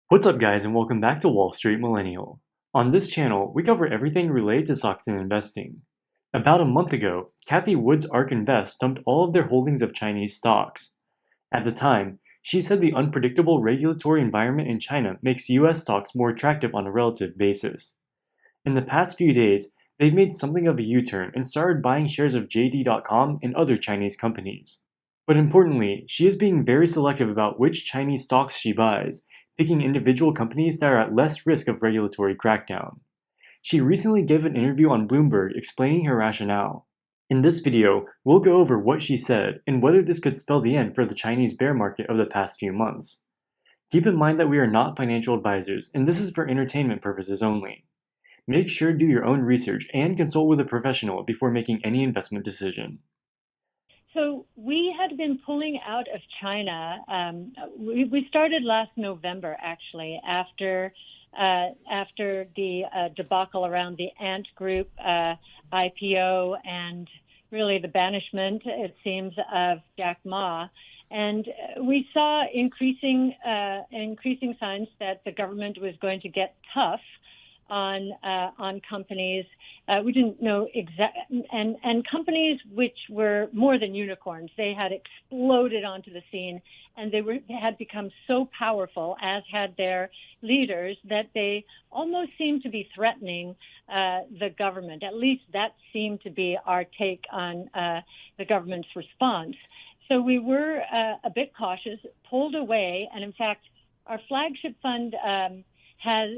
What's up, guys, and welcome back to Street Millennial. On this channel, we cover everything related to stocks and investing. About a month ago, Cathie Wood's ARK Invest dumped all of their holdings of Chinese stocks. At the time, she said the unpredictable regulatory environment in China makes US stocks more attractive on a relative basis. In the past few days, they've made something of a U-turn and started buying shares of JD.com and other Chinese companies. But importantly, she is being very selective about which Chinese stocks she buys, picking individual companies that are at less risk of regulatory crackdown. She recently gave an interview on Bloomberg explaining her rationale. In this video, we'll go over what she said and whether this could spell the end for the Chinese bear market of the past few months. Keep in mind that we are not financial advisors, and this is for entertainment purposes only. Make sure to do your own research and consult with a professional before making any investment decision. So we had been pulling out of China. We started last November, actually, after the debacle around the Ant Group IPO and really the banishment, it seems, of Jack Ma. And we saw increasing signs that the government was going to get tough on companies. We didn't know and companies which were more than unicorns. They had exploded onto the scene, and they had become so powerful, as had their leaders, that they almost seemed to be threatening the government. At least that seemed to be our take on the government's response. So we were a bit cautious, pulled away, and in fact, our flagship fund has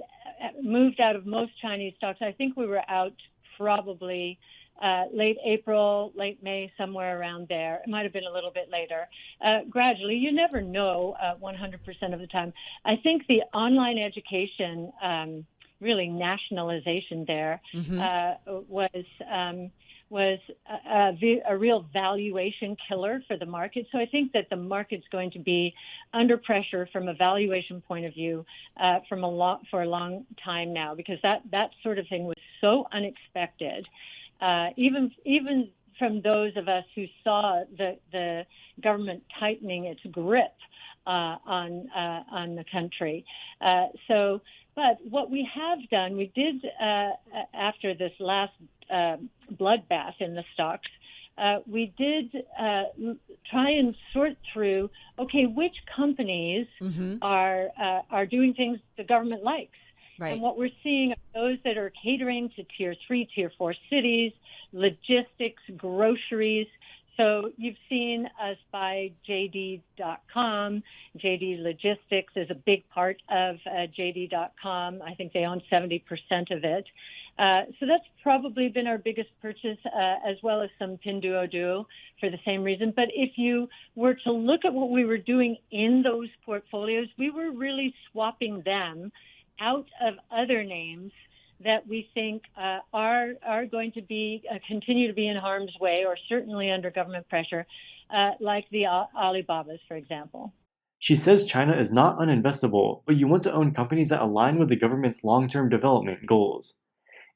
moved out of most Chinese stocks. I think we were out probably late April, late May, somewhere around there. It might have been a little bit later. Gradually, you never know 100% of the time. I think the online education, really nationalization there, was a real valuation killer for the market. So I think that the market's going to be under pressure from a valuation point of view for a long time now, because that sort of thing was so unexpected. Even from those of us who saw the government tightening its grip on the country. But what we have done, we did after this last bloodbath in the stocks, we did try and sort through, okay, which companies are doing things the government likes. Right. And what we're seeing are those that are catering to tier 3, tier 4 cities, logistics, groceries. So you've seen us buy JD.com. JD Logistics is a big part of JD.com. I think they own 70% of it. So that's probably been our biggest purchase, as well as some Pinduoduo for the same reason. But if you were to look at what we were doing in those portfolios, we were really swapping them out of other names that we think are going to be continue to be in harm's way, or certainly under government pressure, like the Alibabas, for example. She says China is not uninvestable, but you want to own companies that align with the government's long-term development goals.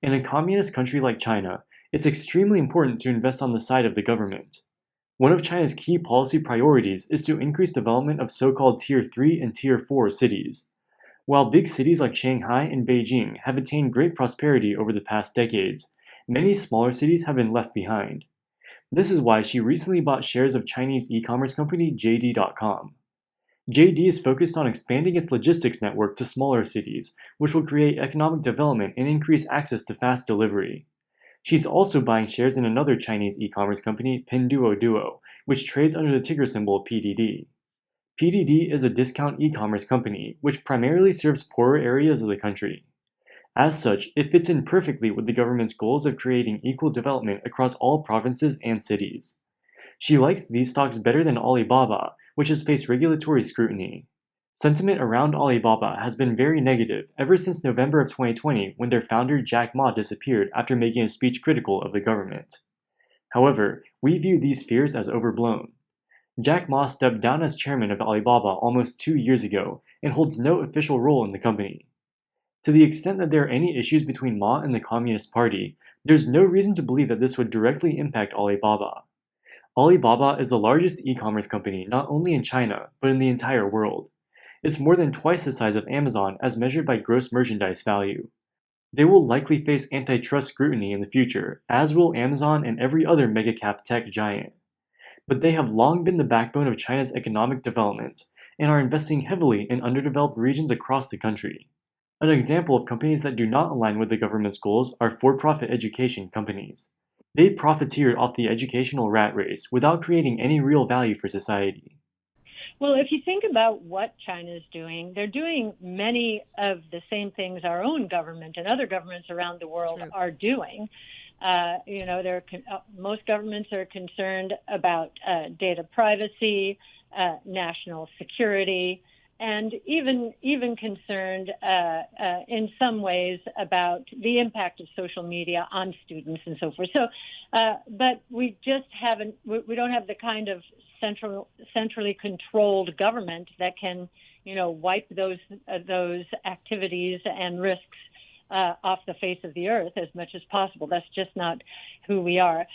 In a communist country like China, it's extremely important to invest on the side of the government. One of China's key policy priorities is to increase development of so-called Tier 3 and Tier 4 cities. While big cities like Shanghai and Beijing have attained great prosperity over the past decades, many smaller cities have been left behind. This is why she recently bought shares of Chinese e-commerce company JD.com. JD is focused on expanding its logistics network to smaller cities, which will create economic development and increase access to fast delivery. She's also buying shares in another Chinese e-commerce company, Pinduoduo, which trades under the ticker symbol PDD. PDD is a discount e-commerce company, which primarily serves poorer areas of the country. As such, it fits in perfectly with the government's goals of creating equal development across all provinces and cities. She likes these stocks better than Alibaba, which has faced regulatory scrutiny. Sentiment around Alibaba has been very negative ever since November of 2020, when their founder Jack Ma disappeared after making a speech critical of the government. However, we view these fears as overblown. Jack Ma stepped down as chairman of Alibaba almost 2 years ago and holds no official role in the company. To the extent that there are any issues between Ma and the Communist Party, there's no reason to believe that this would directly impact Alibaba. Alibaba is the largest e-commerce company not only in China, but in the entire world. It's more than twice the size of Amazon as measured by gross merchandise value. They will likely face antitrust scrutiny in the future, as will Amazon and every other mega-cap tech giant. But they have long been the backbone of China's economic development and are investing heavily in underdeveloped regions across the country. An example of companies that do not align with the government's goals are for-profit education companies. They profiteered off the educational rat race without creating any real value for society. Well, if you think about what China is doing, they're doing many of the same things our own government and other governments around the world are doing. Most governments are concerned about data privacy, national security, and even concerned in some ways about the impact of social media on students and so forth. So, but we just haven't. We don't have the kind of centrally controlled government that can, wipe those activities and risks off the face of the earth as much as possible. That's just not who we are.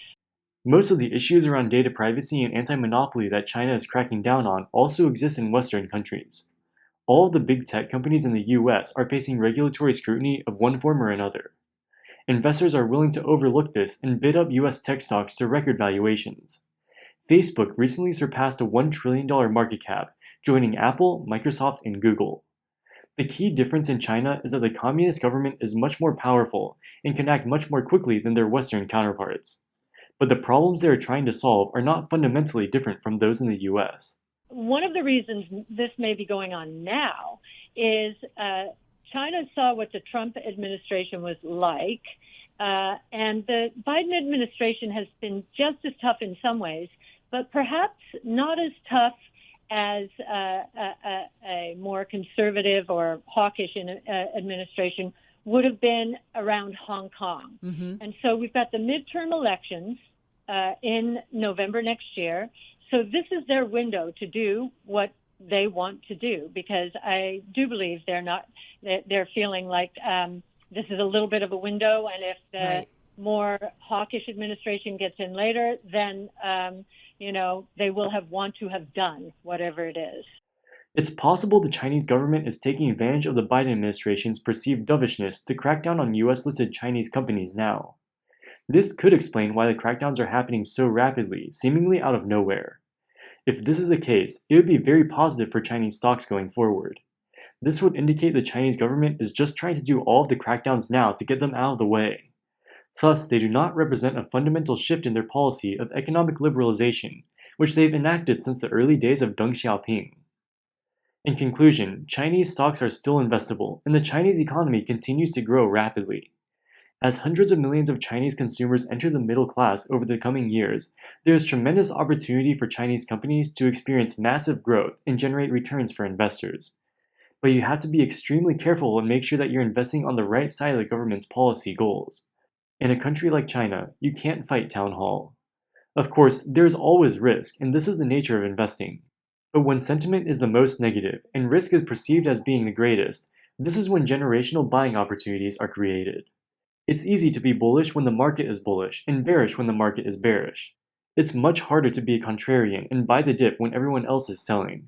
Most of the issues around data privacy and anti-monopoly that China is cracking down on also exist in Western countries. All of the big tech companies in the US are facing regulatory scrutiny of one form or another. Investors are willing to overlook this and bid up US tech stocks to record valuations. Facebook recently surpassed a $1 trillion market cap, joining Apple, Microsoft, and Google. The key difference in China is that the communist government is much more powerful and can act much more quickly than their Western counterparts. But the problems they are trying to solve are not fundamentally different from those in the US. One of the reasons this may be going on now is China saw what the Trump administration was like, and the Biden administration has been just as tough in some ways, but perhaps not as tough as a more conservative or hawkish administration would have been around Hong Kong. Mm-hmm. And so we've got the midterm elections in November next year. So this is their window to do what they want to do, because I do believe they're feeling like this is a little bit of a window, and if the more hawkish administration gets in later, then they will want to have done whatever it is. It's possible the Chinese government is taking advantage of the Biden administration's perceived dovishness to crack down on US-listed Chinese companies now. This could explain why the crackdowns are happening so rapidly, seemingly out of nowhere. If this is the case, it would be very positive for Chinese stocks going forward. This would indicate the Chinese government is just trying to do all of the crackdowns now to get them out of the way. Thus, they do not represent a fundamental shift in their policy of economic liberalization, which they've enacted since the early days of Deng Xiaoping. In conclusion, Chinese stocks are still investable, and the Chinese economy continues to grow rapidly. As hundreds of millions of Chinese consumers enter the middle class over the coming years, there is tremendous opportunity for Chinese companies to experience massive growth and generate returns for investors. But you have to be extremely careful and make sure that you're investing on the right side of the government's policy goals. In a country like China, you can't fight town hall. Of course, there's always risk, and this is the nature of investing. But when sentiment is the most negative and risk is perceived as being the greatest, this is when generational buying opportunities are created. It's easy to be bullish when the market is bullish and bearish when the market is bearish. It's much harder to be a contrarian and buy the dip when everyone else is selling.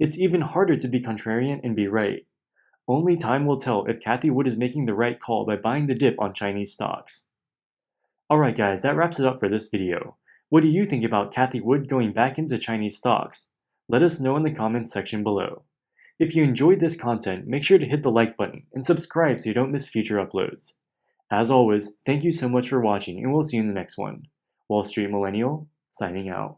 It's even harder to be contrarian and be right. Only time will tell if Cathie Wood is making the right call by buying the dip on Chinese stocks. Alright guys, that wraps it up for this video. What do you think about Cathie Wood going back into Chinese stocks? Let us know in the comments section below. If you enjoyed this content, make sure to hit the like button and subscribe so you don't miss future uploads. As always, thank you so much for watching, and we'll see you in the next one. Street Millennial, signing out.